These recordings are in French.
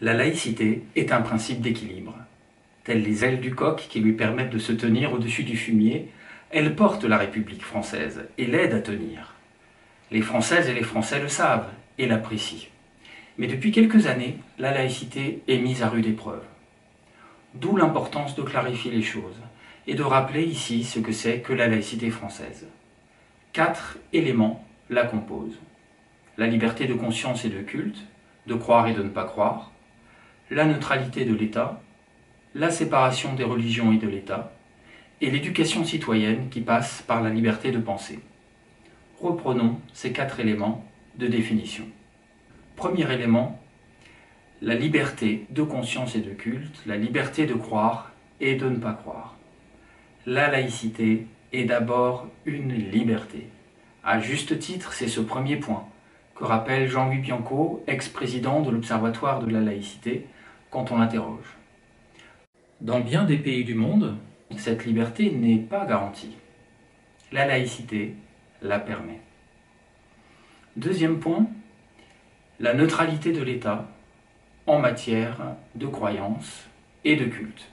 La laïcité est un principe d'équilibre. Telles les ailes du coq qui lui permettent de se tenir au-dessus du fumier, elle porte la République française et l'aide à tenir. Les Françaises et les Français le savent et l'apprécient. Mais depuis quelques années, la laïcité est mise à rude épreuve. D'où l'importance de clarifier les choses et de rappeler ici ce que c'est que la laïcité française. 4 éléments la composent. La liberté de conscience et de culte, de croire et de ne pas croire, la neutralité de l'État, la séparation des religions et de l'État, et l'éducation citoyenne qui passe par la liberté de penser. Reprenons ces 4 éléments de définition. Premier élément, la liberté de conscience et de culte, la liberté de croire et de ne pas croire. La laïcité est d'abord une liberté. À juste titre, c'est ce premier point que rappelle Jean-Louis Bianco, ex-président de l'Observatoire de la laïcité, quand on l'interroge. Dans bien des pays du monde, cette liberté n'est pas garantie. La laïcité la permet. Deuxième point, la neutralité de l'État en matière de croyance et de culte.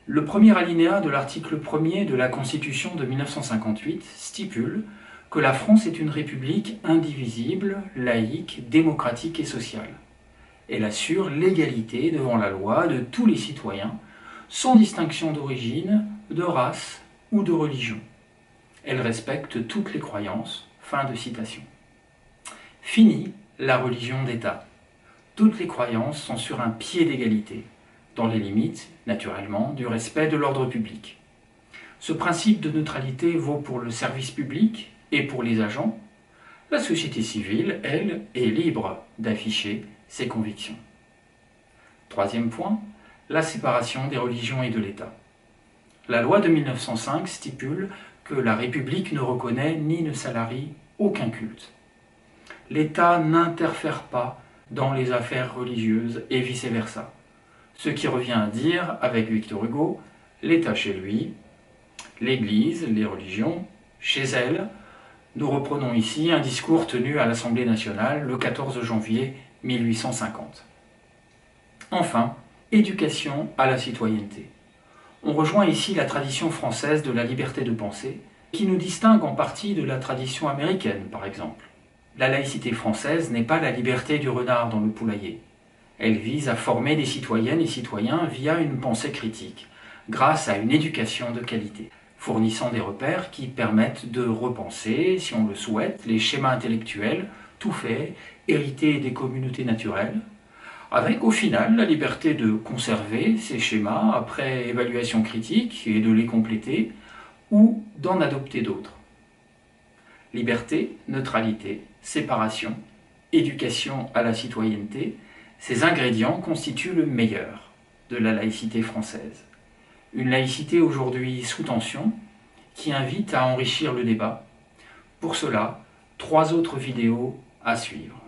Le premier alinéa de l'article 1er de la Constitution de 1958 stipule que la France est une république indivisible, laïque, démocratique et sociale. Elle assure l'égalité devant la loi de tous les citoyens, sans distinction d'origine, de race ou de religion. Elle respecte toutes les croyances. Fin de citation. Fini la religion d'État. Toutes les croyances sont sur un pied d'égalité, dans les limites, naturellement, du respect de l'ordre public. Ce principe de neutralité vaut pour le service public et pour les agents. La société civile, elle, est libre d'afficher ses convictions. Troisième point, la séparation des religions et de l'État. La loi de 1905 stipule que la République ne reconnaît ni ne salarie aucun culte. L'État n'interfère pas dans les affaires religieuses et vice-versa. Ce qui revient à dire, avec Victor Hugo, l'État chez lui, l'Église, les religions, chez elle. Nous reprenons ici un discours tenu à l'Assemblée nationale le 14 janvier 1850. Enfin, éducation à la citoyenneté. On rejoint ici la tradition française de la liberté de penser, qui nous distingue en partie de la tradition américaine, par exemple. La laïcité française n'est pas la liberté du renard dans le poulailler. Elle vise à former des citoyennes et citoyens via une pensée critique, grâce à une éducation de qualité, fournissant des repères qui permettent de repenser, si on le souhaite, les schémas intellectuels, tout faits, hérités des communautés naturelles, avec au final la liberté de conserver ces schémas après évaluation critique et de les compléter, ou d'en adopter d'autres. Liberté, neutralité, séparation, éducation à la citoyenneté, ces ingrédients constituent le meilleur de la laïcité française. Une laïcité aujourd'hui sous tension, qui invite à enrichir le débat. Pour cela, 3 autres vidéos à suivre.